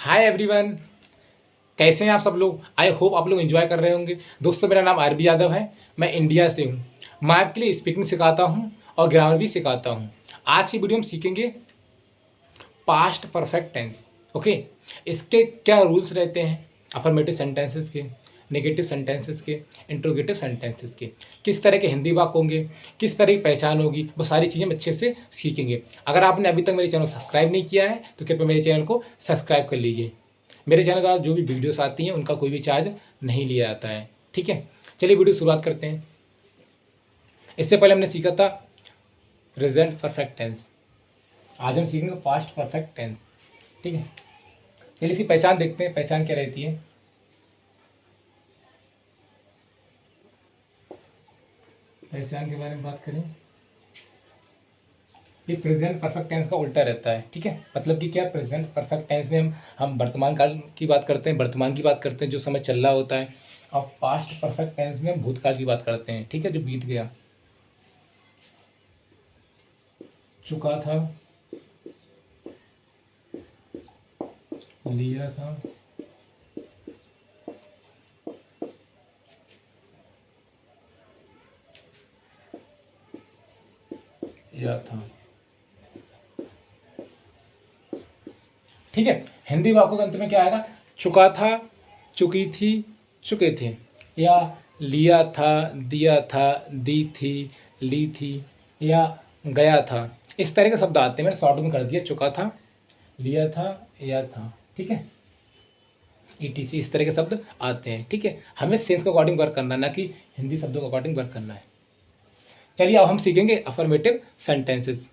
Hi everyone, कैसे हैं आप सब लोग। आई होप आप लोग एंजॉय कर रहे होंगे। दोस्तों, मेरा नाम आरबी यादव है। मैं इंडिया से हूँ। मैं आपके लिए स्पीकिंग सिखाता हूँ और ग्रामर भी सिखाता हूँ। आज की वीडियो में सीखेंगे पास्ट परफेक्ट टेंस। ओके, इसके क्या रूल्स रहते हैं, अफर्मेटिव सेंटेंसेस के, नेगेटिव सेंटेंसेस के, इंट्रोगेटिव सेंटेंसेस के, किस तरह के हिंदी वाक्य होंगे, किस तरह की पहचान होगी, वो सारी चीज़ें हम अच्छे से सीखेंगे। अगर आपने अभी तक मेरे चैनल सब्सक्राइब नहीं किया है तो कृपया मेरे चैनल को सब्सक्राइब कर लीजिए। मेरे चैनल द्वारा जो भी वीडियोस आती हैं उनका कोई भी चार्ज नहीं लिया जाता है। ठीक है, चलिए वीडियो शुरुआत करते हैं। इससे पहले हमने सीखा था प्रेजेंट परफेक्ट टेंस, आज हम सीखेंगे पास्ट परफेक्ट टेंस। ठीक है, चलिए इसकी पहचान देखते हैं। पहचान क्या रहती है। पहचान के बारे में बात करें, ये प्रेजेंट परफेक्ट टेंस का उल्टा रहता है। ठीक है, मतलब कि क्या, प्रेजेंट परफेक्ट टेंस में हम वर्तमान काल की बात करते हैं, वर्तमान की बात करते हैं जो समय चल रहा होता है, और पास्ट परफेक्ट टेंस में हम भूतकाल की बात करते हैं। ठीक है, जो बीत गया, चुका था, लिया था, या था। ठीक है, हिंदी वाक्यों के अंत में क्या आएगा, चुका था, चुकी थी, चुके थे, या लिया था, दिया था, दी थी, ली थी, या गया था। इस तरह के शब्द आते हैं। मैंने शॉर्ट में कर दिया, चुका था, लिया था, या था। ठीक है, ईटीसी इस तरह के शब्द आते हैं। ठीक है, हमें सेंस के अकॉर्डिंग वर्क करना है, ना कि हिंदी शब्दों के अकॉर्डिंग वर्क करना है। चलिए अब हम सीखेंगे अफर्मेटिव सेंटेंसेस।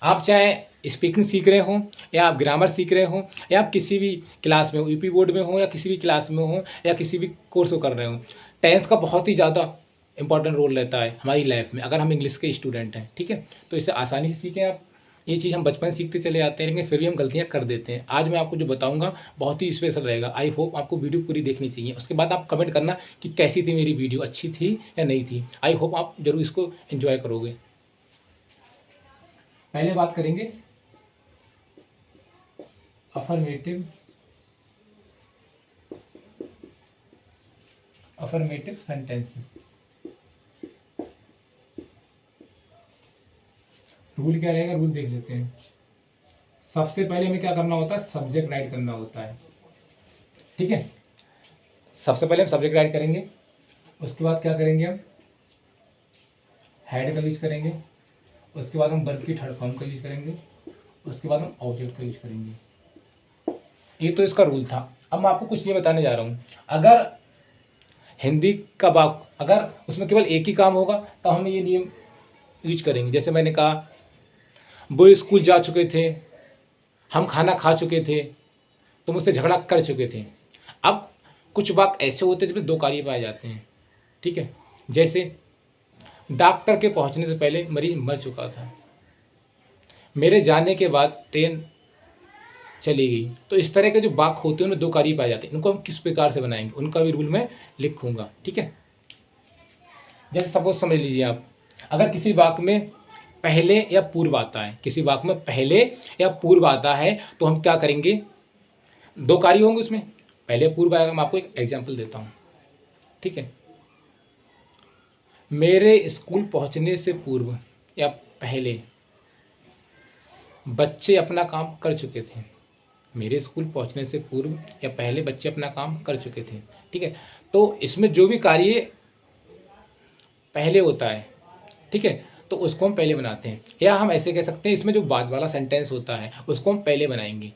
आप चाहे स्पीकिंग सीख रहे हो, या आप ग्रामर सीख रहे हो, या आप किसी भी क्लास में हो, यूपी बोर्ड में हो, या किसी भी क्लास में हो, या किसी भी कोर्स को कर रहे हो, टेंस का बहुत ही ज़्यादा इंपॉर्टेंट रोल रहता है हमारी लाइफ में, अगर हम इंग्लिश के स्टूडेंट हैं। ठीक है, तो इससे आसानी से सीखें आप। ये चीज़ हम बचपन से सीखते चले आते हैं, लेकिन फिर भी हम गलतियाँ कर देते हैं। आज मैं आपको जो बताऊँगा बहुत ही स्पेशल रहेगा। आई होप आपको वीडियो पूरी देखनी चाहिए, उसके बाद आप कमेंट करना कि कैसी थी मेरी वीडियो, अच्छी थी या नहीं थी। आई होप आप जरूर इसको एंजॉय करोगे। पहले बात करेंगे अफर्मेटिव सेंटेंसेस। रूल क्या रहेगा, रूल देख लेते हैं। सबसे पहले हमें क्या करना होता है, सब्जेक्ट राइट करना होता है। ठीक है, सबसे पहले हम सब्जेक्ट राइट करेंगे, उसके बाद क्या करेंगे, हम हेड का यूज करेंगे, उसके बाद हम वर्ब की थर्ड फॉर्म का यूज करेंगे, उसके बाद हम ऑब्जेक्ट का यूज करेंगे। ये तो इसका रूल था। अब मैं आपको कुछ ये बताने जा रहा हूँ। अगर हिंदी का वाक्य, अगर उसमें केवल एक ही काम होगा तो हम ये नियम यूज करेंगे। जैसे मैंने कहा, वो स्कूल जा चुके थे, हम खाना खा चुके थे, तो मुझसे झगड़ा कर चुके थे। अब कुछ वाक्य ऐसे होते हैं जिसमें दो कार्य पाए जाते हैं। ठीक है, जैसे डॉक्टर के पहुंचने से पहले मरीज मर चुका था, मेरे जाने के बाद ट्रेन चली गई। तो इस तरह के जो वाक्य होते हैं उनमें दो कार्य पाए जाते हैं। इनको हम किस प्रकार से बनाएंगे, उनका भी रूल मैं लिखूंगा। ठीक है, जैसे सपोज समझ लीजिए आप, अगर किसी वाक्य में पहले या पूर्व आता है, किसी वाक्य में पहले या पूर्व आता है, तो हम क्या करेंगे, दो कार्य होंगे उसमें, पहले पूर्व आएगा। मैं आपको एक एग्जाम्पल देता हूँ। ठीक है, मेरे स्कूल पहुँचने से पूर्व या पहले बच्चे अपना काम कर चुके थे। मेरे स्कूल पहुंचने से पूर्व या पहले बच्चे अपना काम कर चुके थे। ठीक है, तो इसमें जो भी कार्य पहले होता है, ठीक है, तो उसको हम पहले बनाते हैं। या हम ऐसे कह सकते हैं, इसमें जो बाद वाला सेंटेंस होता है उसको हम पहले बनाएंगे।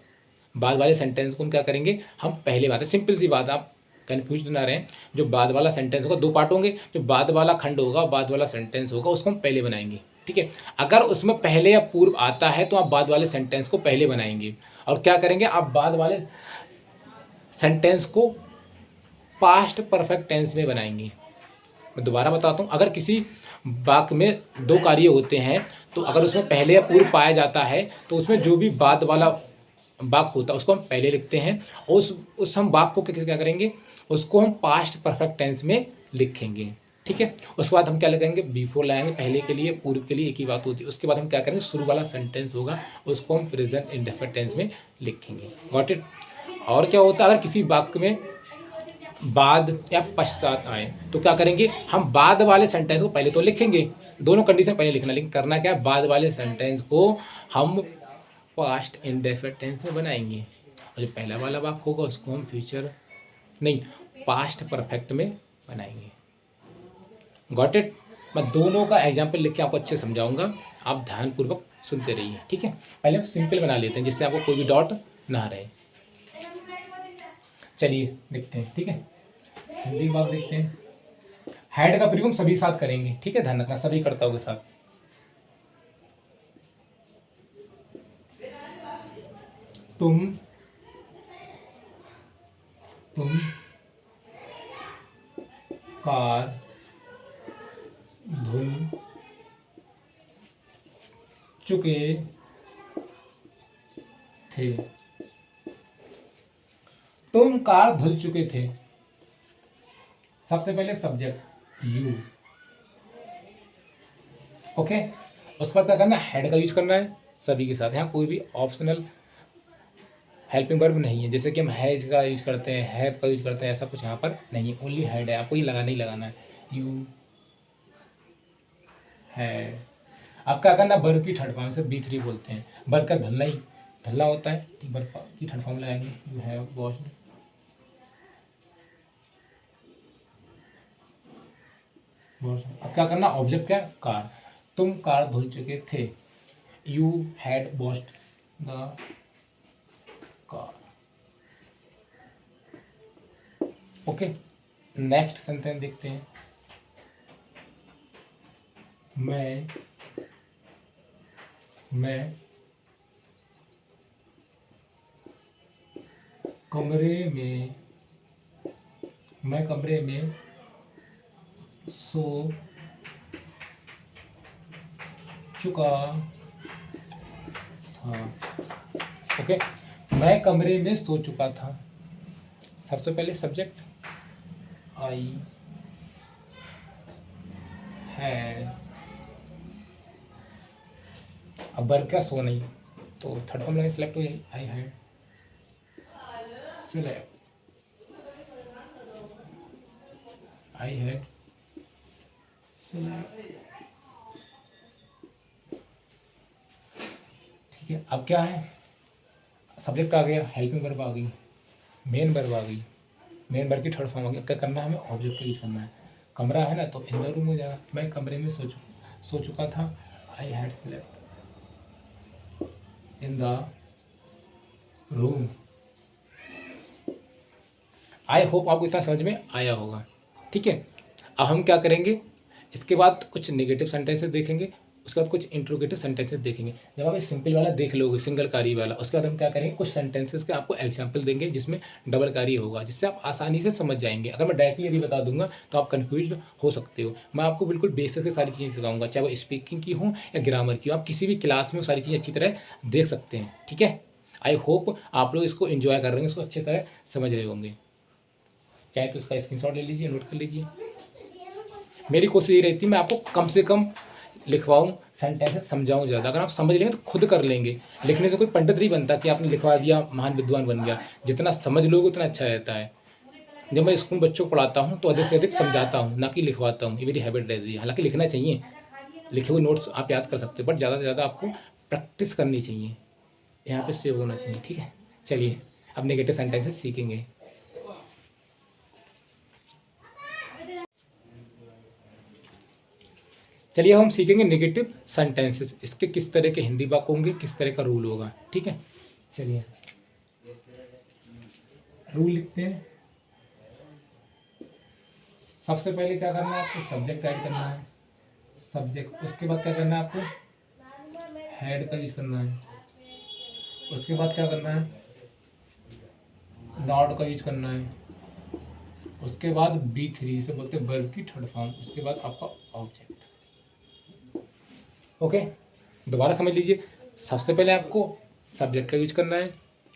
बाद वाले सेंटेंस को हम क्या करेंगे, हम पहले बात है। सिंपल सी बात, आप कन्फ्यूज ना रहें। जो बाद वाला सेंटेंस होगा, दो पार्ट होंगे, जो बाद वाला खंड होगा, बाद वाला सेंटेंस होगा, उसको हम पहले बनाएंगे। ठीक है, अगर उसमें पहले या पूर्व आता है तो आप बाद वाले सेंटेंस को पहले बनाएंगे। और क्या करेंगे, आप बाद वाले सेंटेंस को पास्ट परफेक्ट टेंस में बनाएंगे। मैं दोबारा बताता हूँ, अगर किसी वाक्य में दो कार्य होते हैं, तो अगर उसमें पहले या पूर्व पाया जाता है, तो उसमें जो भी बाद वाला वाक्य होता है उसको हम पहले लिखते हैं। और उस हम वाक्य को क्या करेंगे, उसको हम पास्ट परफेक्ट टेंस में लिखेंगे। ठीक है। उसके बाद हम क्या लगाएंगे, बिफोर लगाएंगे, पहले के लिए पूर्व के लिए एक ही बात होती है। उसके बाद हम क्या करेंगे, शुरू वाला सेंटेंस होगा उसको हम प्रेजेंट इंडेफिनिट टेंस में लिखेंगे। Got it. और क्या होता है, अगर किसी वाक्य में बाद या पश्चात आए तो क्या करेंगे, हम बाद वाले सेंटेंस को पहले तो लिखेंगे, दोनों कंडीशन पहले लिखना, लेकिन करना क्या है, बाद वाले सेंटेंस को हम पास्ट इंडेफिनिट टेंस में बनाएंगे, और जो पहला वाला वाक्य होगा उसको हम फ्यूचर नहीं पास्ट परफेक्ट में बनाएंगे। Got it. मैं दोनों का एग्जाम्पल लिख के आपको अच्छे समझाऊंगा, आप ध्यानपूर्वक सुनते रहिए, ठीक है। पहले हम सिंपल बना लेते हैं जिससे आपको कोई भी डाउट ना रहे। चलिए देखते हैं, ठीक है। हिंदी बात देखते हैं। हेड का प्रयोग हम सभी साथ करेंगे, ठीक है, ध्यान रखना सभी कर्ताओं के साथ। तुम कार धुल चुके थे। तुम कार धुल चुके थे, सबसे पहले सब्जेक्ट यू, ओके। उसके बाद क्या करना है, हेड का यूज करना है सभी के साथ। यहाँ कोई भी ऑप्शनल हेल्पिंग वर्ब नहीं है, जैसे कि हम हैज का यूज करते हैं, हैव का यूज करते हैं, ऐसा कुछ यहाँ पर नहीं है, ओनली हेड है, आपको ये लगाना ही लगाना है, यू है। अब क्या करना, वर्ब की थर्ड फॉर्म से B3 बोलते हैं, वर्ब का धलना ही धलना होता है, ठीक। वर्ब की थर्ड फॉर्म लगाएंगे, यू हैव वॉश्ड, अब क्या करना, ऑब्जेक्ट क्या, कार, तुम कार धुल चुके थे, you had washed the car, okay. Next sentence देखते हैं। मैं कमरे में सो चुका था, ओके। मैं कमरे में सो चुका था, सबसे पहले सब्जेक्ट आई है, अब वर्ब क्या, सो नहीं, तो थर्ड फॉर्म लगे सिलेक्ट हो जाए, I had select, I had select, ठीक है। अब क्या है, सब्जेक्ट आ गया, हेल्पिंग वर्ब आ गई, मेन वर्ब आ गई, मेन वर्ब की थर्ड फॉर्म आ गई। क्या करना है, हमें ऑब्जेक्ट का यूज करना है, कमरा है ना तो इन द रूम हो जाएगा, मैं कमरे में सो चुका था, I had slept in the room. I hope आपको इतना समझ में आया होगा, ठीक है। अब हम क्या करेंगे, इसके बाद कुछ नेगेटिव सेंटेंसेस देखेंगे, उसके बाद कुछ इंट्रोगेटिव सेंटेंसेस देखेंगे। जब आप सिंपल वाला देख लोगे, सिंगल कारी वाला, उसके बाद हम क्या करेंगे, कुछ सेंटेंसेस के आपको एग्जाम्पल देंगे जिसमें डबल कारी होगा, जिससे आप आसानी से समझ जाएंगे। अगर मैं डायरेक्टली यदि बता दूंगा तो आप कन्फ्यूज हो सकते हो। मैं आपको बिल्कुल बेसिक से सारी चीज़ें सिखाऊंगा, चाहे वो स्पीकिंग की हो या ग्रामर की हो, आप किसी भी क्लास में वो सारी चीज़ें अच्छी तरह देख सकते हैं, ठीक है। आई होप आप लोग इसको एंजॉय कर रहे हैं, इसको अच्छी तरह समझ रहे होंगे। चाहे तो इसका स्क्रीनशॉट ले लीजिए, नोट कर लीजिए। मेरी कोशिश ये रहती है मैं आपको कम से कम लिखवाऊँ, सेंटेंस समझाऊँ ज़्यादा। अगर आप समझ लेंगे तो खुद कर लेंगे, लिखने से कोई पंडित नहीं बनता कि आपने लिखवा दिया महान विद्वान बन गया। जितना समझ लोगे उतना अच्छा रहता है। जब मैं स्कूल बच्चों को पढ़ाता हूँ तो अधिक से अधिक समझाता हूँ, ना कि लिखवाता हूँ, ये मेरी हैबिट रहती है। हालांकि लिखना चाहिए, लिखे हुए नोट्स आप याद कर सकते हो, बट ज़्यादा से ज़्यादा आपको प्रैक्टिस करनी चाहिए, यहाँ पे सेव होना चाहिए, ठीक है। चलिए अब नेगेटिव सेंटेंसेस सीखेंगे। चलिए अब हम सीखेंगे नेगेटिव सेंटेंसेस, इसके किस तरह के हिंदी वाक्य होंगे, किस तरह का रूल होगा, ठीक है। चलिए रूल लिखते हैं। सबसे पहले क्या करना है आपको, सब्जेक्ट ऐड करना है, सब्जेक्ट। उसके बाद क्या करना है आपको, हेड का यूज करना है। उसके बाद क्या करना है, नॉट का यूज करना है। उसके बाद B3 से बोलते हैं वर्ब की थर्ड फॉर्म। उसके बाद आपका ऑब्जेक्ट, ओके। दोबारा समझ लीजिए, सबसे पहले आपको सब्जेक्ट का यूज करना है,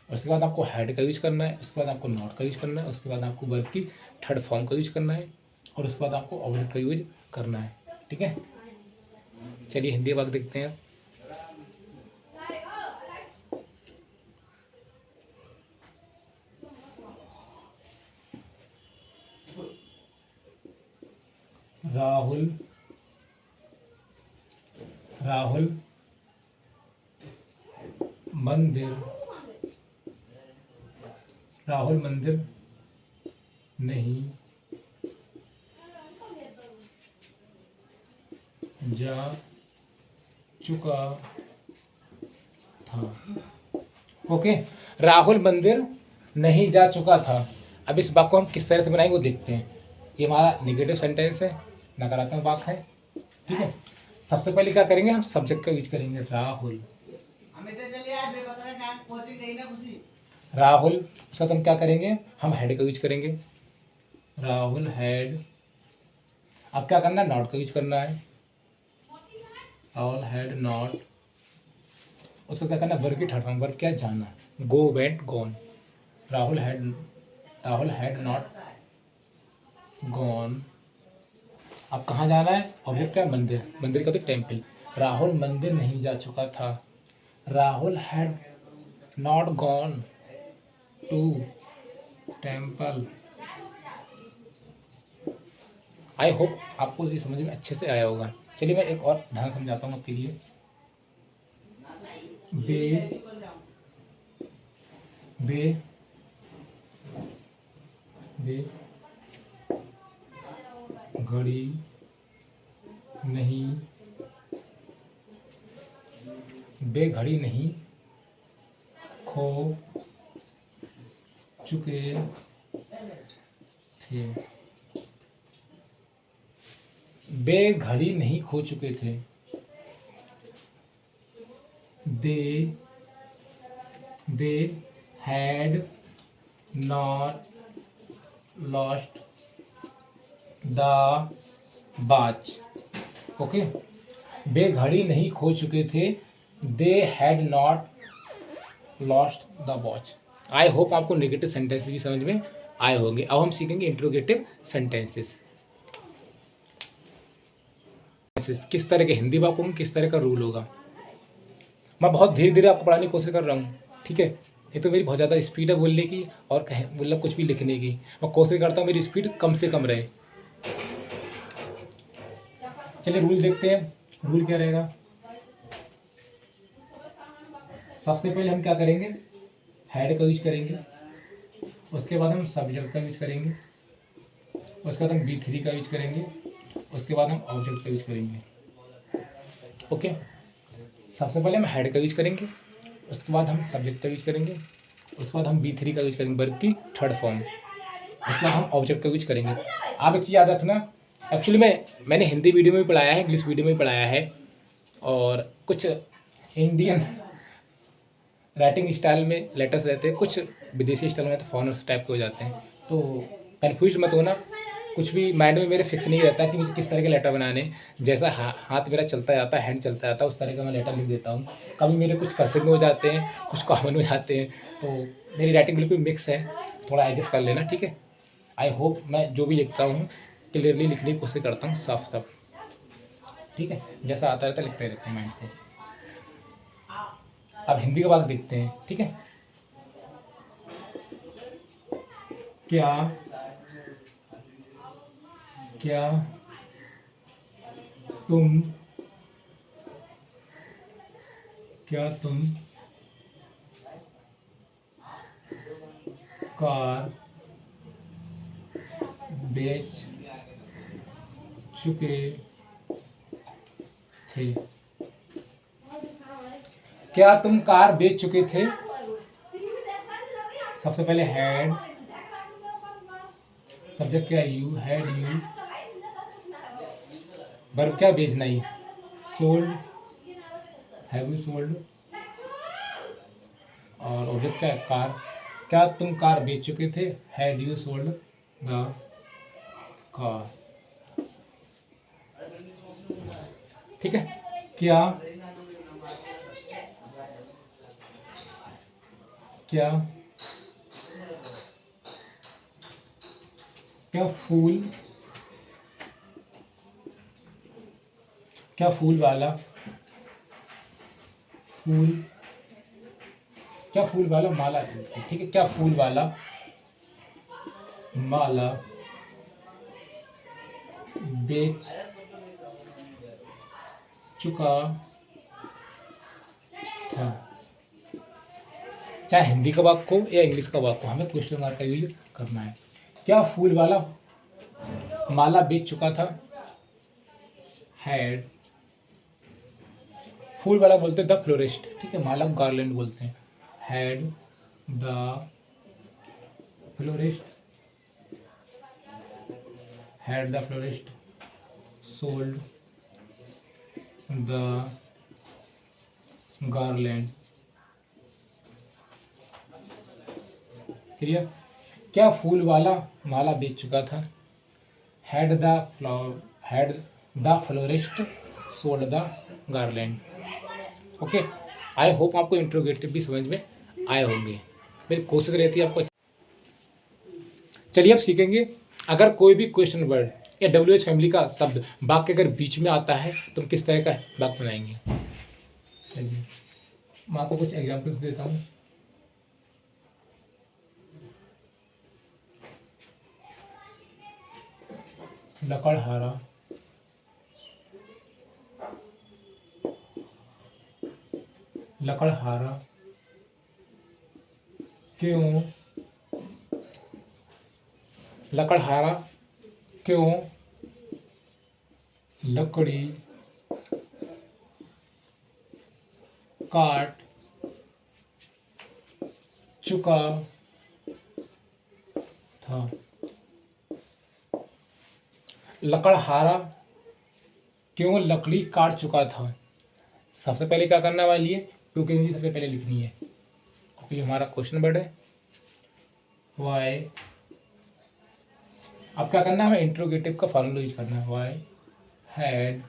उसके बाद आपको हेड का यूज करना है, उसके बाद आपको नॉट का यूज करना है, उसके बाद आपको वर्ब की थर्ड फॉर्म का यूज करना है, और उसके बाद आपको ऑब्जेक्ट का यूज करना है। ठीक है, चलिए हिंदी वाक्य देखते हैं। राहुल राहुल मंदिर राहुल मंदिर नहीं जा चुका था। ओके, राहुल मंदिर नहीं जा चुका था। अब इस वाक्य को हम किस तरह से बनाएंगे वो देखते हैं। ये हमारा नेगेटिव सेंटेंस है, नकारात्मक वाक्य है। ठीक है, सबसे पहले क्या करेंगे, हम सब्जेक्ट का यूज करेंगे। राहुल उसका हम क्या करेंगे, हम हेड का यूज करेंगे। राहुल हैड। अब क्या करना है, नॉट का यूज करना है। Rahul had not. उसको क्या करना है, वर्ब की थर्ड फॉर्म। वर्ब क्या है, जाना। Go, went, gone. Rahul had not gone. अब कहाँ जाना है, ऑब्जेक्ट क्या है, मंदिर। मंदिर का तो टेम्पल। राहुल मंदिर नहीं जा चुका था। Rahul had not gone to temple. I hope आपको ये समझ में अच्छे से आया होगा। चलिए मैं एक और ध्यान समझाता हूँ आपके लिए। बे बे बे घड़ी नहीं बेघड़ी नहीं खो चुके थे। बेघड़ी नहीं खो चुके थे। They they had not lost the watch. Okay, बेघड़ी नहीं खो चुके थे। They had not lost the watch. I hope आपको नेगेटिव सेंटेंस भी समझ में आए होंगे। अब हम सीखेंगे इंट्रोगेटिव सेंटेंसेस। किस तरह के हिंदी वाक्यों में किस तरह का रूल होगा। मैं बहुत धीरे धीरे आपको पढ़ाने की कोशिश कर रहा हूँ। ठीक है, ये तो मेरी बहुत ज़्यादा स्पीड है बोलने की और कहें मतलब कुछ भी लिखने की। मैं कोशिश करता हूँ मेरी स्पीड कम से कम रहे। चलिए रूल देखते हैं, रूल क्या रहेगा। सबसे पहले हम क्या करेंगे, हेड का यूज करेंगे। उसके बाद हम सब्जेक्ट का यूज करेंगे। उसके बाद हम B3 का यूज करेंगे। उसके बाद हम ऑब्जेक्ट का यूज करेंगे। ओके, सबसे पहले हम हेड का यूज करेंगे। उसके बाद हम सब्जेक्ट का यूज करेंगे। उसके बाद हम B3 का यूज करेंगे, वर्ब की थर्ड फॉर्म। उसके बाद हम ऑब्जेक्ट का यूज करेंगे। आप एक चीज़ याद रखना, एक्चुअली मैंने हिंदी वीडियो में भी पढ़ाया है, इंग्लिश वीडियो में भी पढ़ाया है, और कुछ इंडियन राइटिंग स्टाइल में लेटर्स रहते हैं, कुछ विदेशी स्टाइल में तो फॉर्मल टाइप के हो जाते हैं। तो कन्फ्यूज मत होना, कुछ भी माइंड में मेरे फिक्स नहीं रहता कि मुझे किस तरह के लेटर बनाने। जैसा हाथ मेरा चलता जाता है, हैंड चलता जाता है, उस तरह का मैं लेटर लिख देता हूँ। कभी मेरे कुछ कर्सिव में हो जाते हैं, कुछ कॉमन में जाते हैं। तो मेरी राइटिंग बिल्कुल मिक्स है, थोड़ा एडजस्ट कर लेना। ठीक है, आई होप मैं जो भी लिखता हूँ क्लियरली लिखने की कोशिश करता हूँ, साफ साफ। ठीक है, जैसा आता रहता है लिखते रहते हैं माइंड से। अब हिंदी का बात देखते हैं। ठीक है, क्या क्या तुम क्या तुम कार बेच चुके थे। क्या तुम कार बेच चुके थे। सबसे पहले हैड, सब्जेक्ट क्या, यू, हैड यू। वर्ब क्या, बेचना ही, सोल्ड, हैव यू सोल्ड। और ऑब्जेक्ट क्या है, कार। क्या तुम कार बेच चुके थे, had you sold the car. ठीक है, क्या क्या क्या फूल क्या फूल वाला माला, ठीक है, क्या फूल वाला माला बेच चुका था। चाहे हिंदी का वाक्य हो या इंग्लिश का वाक्य हो, हमें क्वेश्चन मार्क का यूज करना है। क्या फूल वाला माला बेच चुका था, हैड, फूल वाला बोलते हैं द फ्लोरिस्ट, ठीक है, माला गार्लैंड बोलते हैं, had the florist sold the garland. Clear? क्या फूल वाला माला बेच चुका था, had the florist sold the garland. Okay, I hope आपको इंट्रोगेटिव भी समझ में आए होंगे। मेरी कोशिश रहती है आपको। चलिए अब सीखेंगे, अगर कोई भी क्वेश्चन वर्ड या WH फैमिली का शब्द वाक्य अगर बीच में आता है तो हम किस तरह का वाक्य बनाएंगे। चलिए मैं आपको कुछ एग्जाम्पल्स देता हूँ। लकड़हारा क्यों लकड़ी काट चुका था। लकड़हारा क्यों लकड़ी काट चुका था। सबसे पहले क्या करना वाली है, क्योंकि मुझे सबसे पहले लिखनी है, क्योंकि हमारा क्वेश्चन वर्ड है। वाई, अब क्या करना है, हमें इंट्रोगेटिव का फॉर्मूला यूज करना है। वाई हैड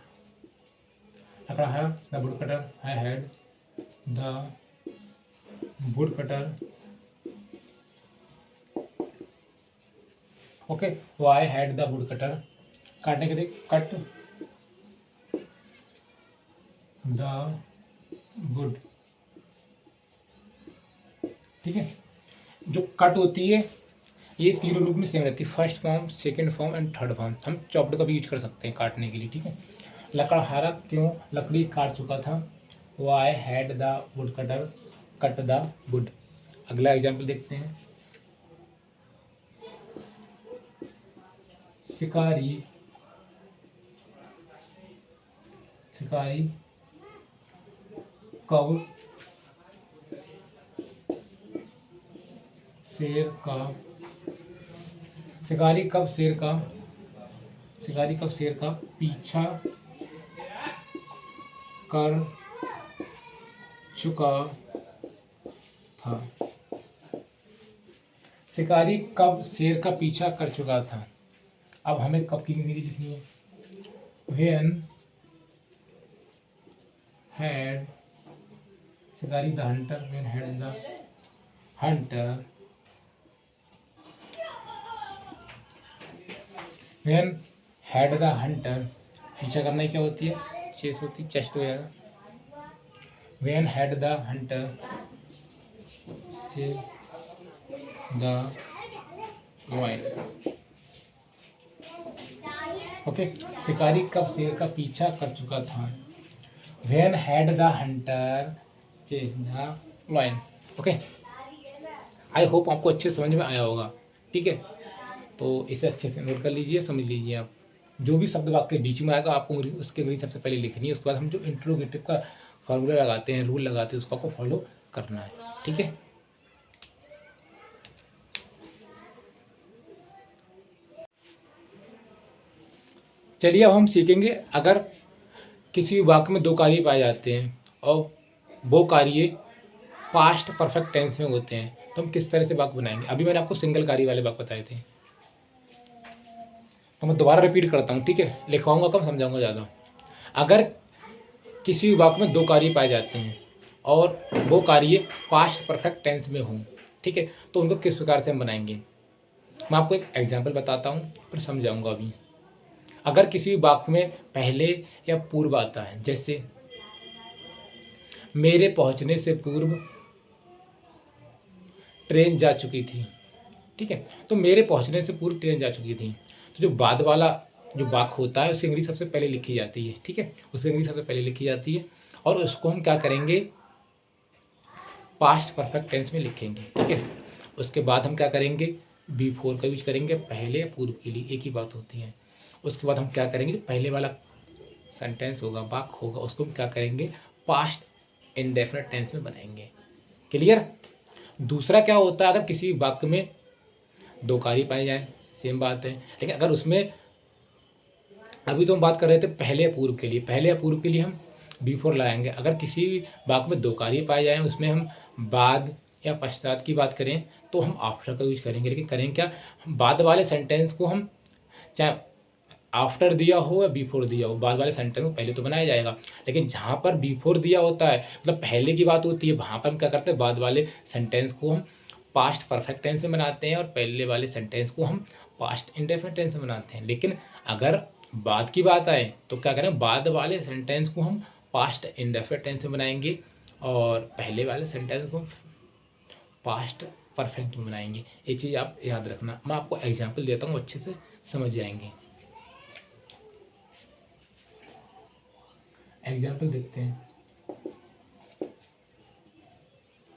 लकड़हारा the wood cutter, I had the wood cutter. Okay, why had the wood cutter, काटने के लिए कट द वुड, ठीक है। जो कट होती है ये तीनों रूप में सेम रहती है, first form, second form and third form. हम चॉप्ड का भी यूज कर सकते हैं काटने के लिए, ठीक है। लकड़हारा क्यों लकड़ी काट चुका था, why had the wood cutter cut the wood. अगला एग्जाम्पल देखते हैं। शिकारी कब शेर का पीछा कर चुका था। शिकारी कब शेर का पीछा कर चुका था। अब हमें कब की इंग्लिश लिखनी है। When had शिकारी the Hunter, when had the hunter, when had the hunter, पीछा करना क्या होती है, चेस होती है, चेस्ट हो जाएगा। when had the hunter chased the lion। Okay, शिकारी कब शेर का पीछा कर चुका था। When had the hunter chased the lion। Okay, I hope आपको अच्छे समझ में आया होगा, ठीक है। तो इसे अच्छे से नोट कर लीजिए, समझ लीजिए। आप जो भी शब्द वाक्य बीच में आएगा आपको उसके अंग्रेजी सबसे पहले लिखनी है, उसके बाद हम जो इंट्रोगेटिव का फॉर्मूला लगाते हैं, रूल लगाते हैं, उसको आपको फॉलो करना है, ठीक है। चलिए अब हम सीखेंगे, अगर किसी वाक्य में दो कार्य पाए जाते हैं और वो कार्य पास्ट परफेक्ट टेंस में होते हैं तो हम किस तरह से वाक्य बनाएंगे। अभी मैंने आपको सिंगल कार्य वाले वाक्य बताए थे, तो मैं दोबारा रिपीट करता हूँ, ठीक है। लिखवाऊंगा कम, समझाऊंगा ज़्यादा। अगर किसी वाक्य में दो कार्य पाए जाते हैं और वो कार्य पास्ट परफेक्ट टेंस में हों, ठीक है, तो उनको किस प्रकार से हम बनाएंगे। मैं आपको एक एग्जाम्पल बताता हूँ फिर समझाऊंगा। अगर किसी वाक्य में पहले या पूर्व आता है, जैसे मेरे पहुंचने से पूर्व ट्रेन जा चुकी थी, ठीक है। तो मेरे पहुंचने से पूर्व ट्रेन जा चुकी थी, तो जो बाद वाला जो वाक्य होता है उसकी अंग्रेजी सबसे पहले लिखी जाती है, ठीक है, उसकी अंग्रेजी सबसे पहले लिखी जाती है और उसको हम क्या करेंगे, पास्ट परफेक्ट टेंस में लिखेंगे, ठीक है। उसके बाद हम क्या करेंगे, बी फोर का यूज करेंगे पहले या पूर्व के लिए, एक ही बात होती है। उसके बाद हम क्या करेंगे, पहले वाला सेंटेंस होगा, वाक्य होगा, उसको हम क्या करेंगे, पास्ट इंडेफिनिट टेंस में बनाएंगे। क्लियर। दूसरा क्या होता है, अगर किसी वाक्य में दो कार्य पाए जाए, सेम बात है, लेकिन अगर उसमें, अभी तो हम बात कर रहे थे पहले या पूर्व के लिए, पहले या पूर्व के लिए हम बी फोर लाएंगे। अगर किसी वाक्य में दो कार्य पाए जाएँ, उसमें हम बाद या पश्चात की बात करें तो हम आफ्टर का यूज करेंगे। लेकिन करेंगे क्या, हम बाद वाले सेंटेंस को हम चाहे आफ्टर दिया हो या बिफोर दिया हो, बाद वाले सेंटेंस को पहले तो बनाया जाएगा। लेकिन जहाँ पर बिफोर दिया होता है, मतलब पहले की बात होती है, वहाँ पर हम क्या करते हैं, बाद वाले सेंटेंस को हम पास्ट परफेक्ट टेंस में बनाते हैं और पहले वाले सेंटेंस को हम पास्ट इंडेफिनिट टेंस में बनाते हैं। लेकिन अगर बाद की बात आए तो क्या करें, बाद वाले सेंटेंस को हम पास्ट इंडेफिनिट टेंस में बनाएंगे और पहले वाले सेंटेंस को पास्ट परफेक्ट में बनाएंगे। ये चीज़ आप याद रखना। मैं आपको एग्जांपल देता हूँ, अच्छे से समझ जाएंगे। एग्जाम्पल देखते हैं।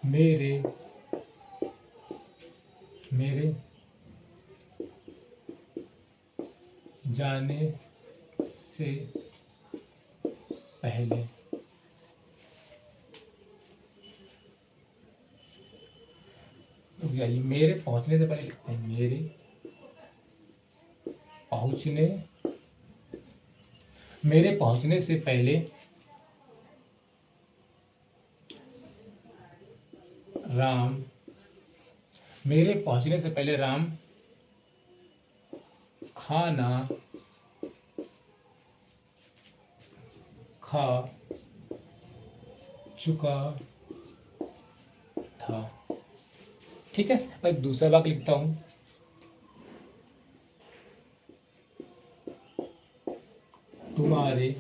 मेरे जाने से पहले मेरे पहुंचने से पहले लिखते हैं, मेरे पहुंचने से पहले राम खाना खा चुका था, ठीक है। मैं दूसरा वाक्य लिखता हूं, तुम्हारे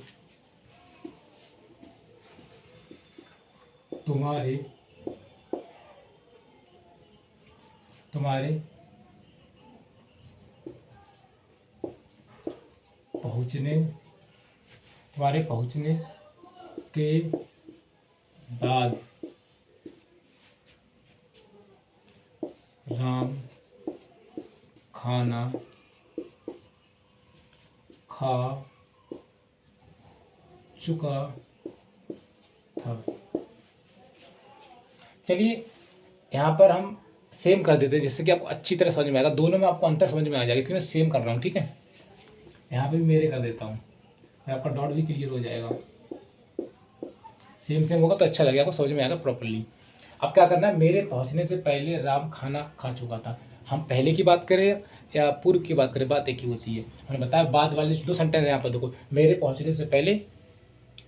पहुंचने के बाद राम खाना खा चुका था। चलिए यहाँ पर हम सेम कर देते हैं, जिससे कि आपको अच्छी तरह समझ में आएगा, दोनों में आपको अंतर समझ में आ जाएगा, इसलिए मैं सेम कर रहा हूँ, ठीक है। यहाँ पे भी मेरे कर देता हूँ, आपका डॉट भी क्लियर हो जाएगा। सेम होगा तो अच्छा लगेगा, आपको समझ में आएगा प्रॉपरली। अब क्या करना है, मेरे पहुंचने से पहले राम खाना खा चुका था। हम पहले की बात करें या पूर्व की बात करें, बात एक ही होती है। हमने बताया बाद वाले दो सेंटेंस यहाँ पर देखो, मेरे पहुंचने से पहले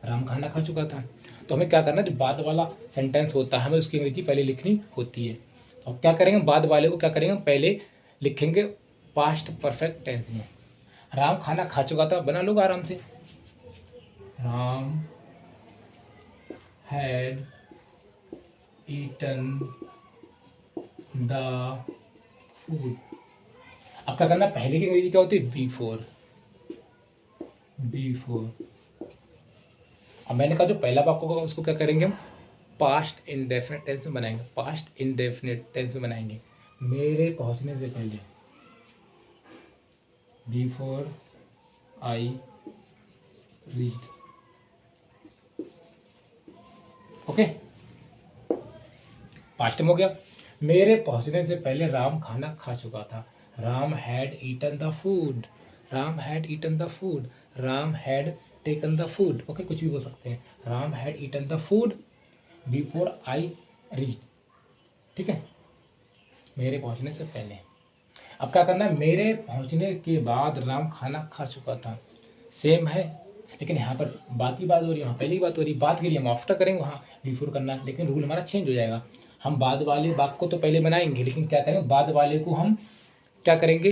राम खाना खा चुका था। तो हमें क्या करना है, जो बाद वाला सेंटेंस होता है हमें उसकी अंग्रेजी पहले लिखनी होती है। तो क्या करेंगे, बाद वाले को क्या करेंगे, पहले लिखेंगे पास्ट परफेक्ट टेंस में। राम खाना खा चुका था, बना लोग आराम से, Ram had eaten the food। अब क्या करना, पहले की अंग्रेजी क्या होती है, बिफोर। अब मैंने कहा जो पहला वाक्य होगा उसको क्या करेंगे, हम पास्ट इंडेफिनिट टेंस में बनाएंगे, पास्ट इंडेफिनिट टेंस में बनाएंगे। मेरे पहुंचने से पहले, before I reached, okay. Past time हो गया, मेरे पहुंचने से पहले राम खाना खा चुका था, Ram had eaten the food, Ram had eaten the food, Ram had taken the food, okay, कुछ भी बोल सकते हैं। Ram had eaten the food before I reached, ठीक है, मेरे पहुंचने से पहले। अब क्या करना है, मेरे पहुंचने के बाद राम खाना खा चुका था, सेम है, लेकिन यहाँ पर बात की बात हो रही है, वहाँ पहली बात हो रही है। बात के लिए हम आफ्टर करेंगे, वहाँ बिफोर करना है, लेकिन रूल हमारा चेंज हो जाएगा। हम बाद वाले वाक्य को तो पहले बनाएंगे, लेकिन क्या करेंगे, बाद वाले को हम क्या करेंगे,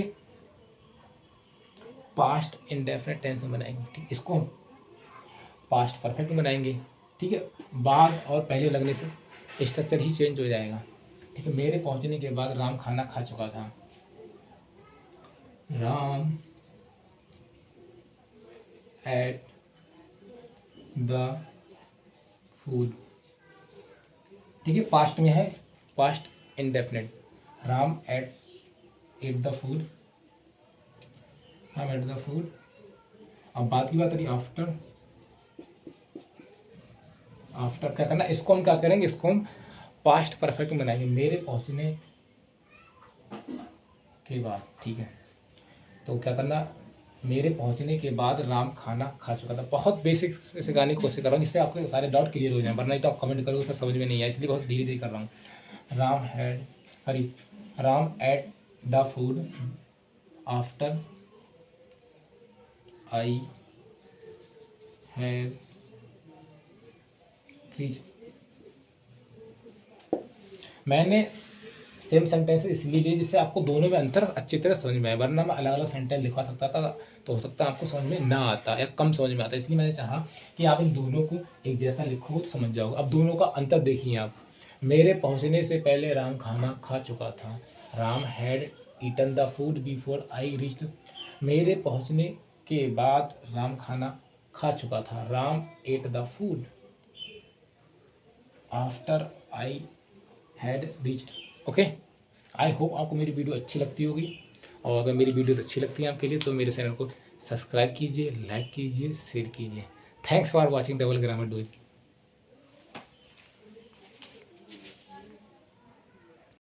पास्ट इंडेफिनिट टेंस में बनाएंगे, ठीक, इसको हम पास्ट परफेक्ट में बनाएंगे, ठीक है। बाद और पहले लगने से स्ट्रक्चर ही चेंज हो जाएगा, ठीक है। मेरे पहुंचने के बाद राम खाना खा चुका था, राम एट द फूड, ठीक है। पास्ट में है, past indefinite, Ram ate the food, Ram ate the food. अब बात की बात रही आफ्टर, आफ्टर क्या करना, इसको हम क्या करेंगे, इसको हम पास्ट परफेक्ट में बनाएंगे, मेरे पहुंचने के बाद, ठीक है। तो क्या करना, मेरे पहुंचने के बाद राम खाना खा चुका था। बहुत बेसिक से सिखाने की कोशिश कर रहा हूँ जिससे आपके सारे डाउट क्लियर हो जाए, वरना तो आप कमेंट करोगे सर समझ में नहीं आया, इसलिए बहुत धीरे धीरे कर रहा हूँ। Ram had Hari Ram ate the food after I have reach. मैंने सेम सेंटेंस इसलिए लिए जिससे आपको दोनों में अंतर अच्छी तरह समझ में आए, वरना मैं अलग अलग सेंटेंस लिखवा सकता था तो हो सकता है आपको समझ में ना आता या कम समझ में आता, इसलिए मैंने चाहा कि आप इन दोनों को एक जैसा लिखो तो समझ जाओगे। अब दोनों का अंतर देखिए आप, मेरे पहुंचने से पहले राम खाना खा चुका था, Ram had eaten the food before I reached. मेरे पहुंचने के बाद राम खाना खा चुका था, Ram ate the food after I had reached. Okay, I hope आपको मेरी वीडियो अच्छी लगती होगी, और अगर मेरी वीडियोस अच्छी लगती हैं आपके लिए तो मेरे चैनल को सब्सक्राइब कीजिए, लाइक कीजिए, शेयर कीजिए। Thanks for watching double grammar doing.